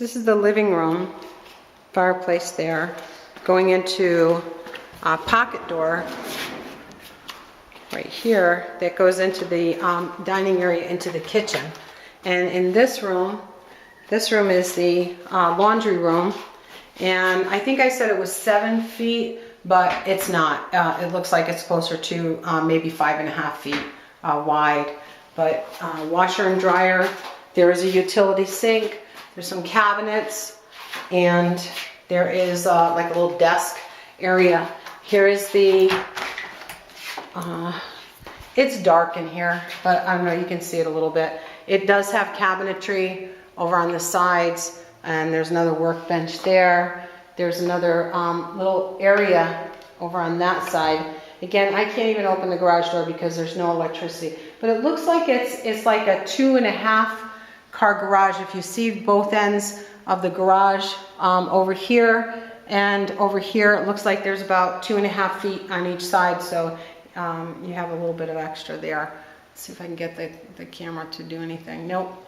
This is the living room, fireplace there, going into a pocket door right here that goes into the dining area, into the kitchen. And in this room is the laundry room. And I think I said it was 7 feet, but it's not. It looks like it's closer to maybe 5.5 feet wide. But washer and dryer, there is a utility sink, there's some cabinets, and there is like a little desk area. Here is the, it's dark in here, but I don't know, you can see it a little bit. It does have cabinetry over on the sides, and there's another workbench there. There's another little area over on that side. Again, I can't even open the garage door because there's no electricity. But it looks like it's like a 2.5 car garage. If you see both ends of the garage over here and over here, it looks like there's about 2.5 feet on each side. So you have a little bit of extra there. Let's see if I can get the camera to do anything. Nope.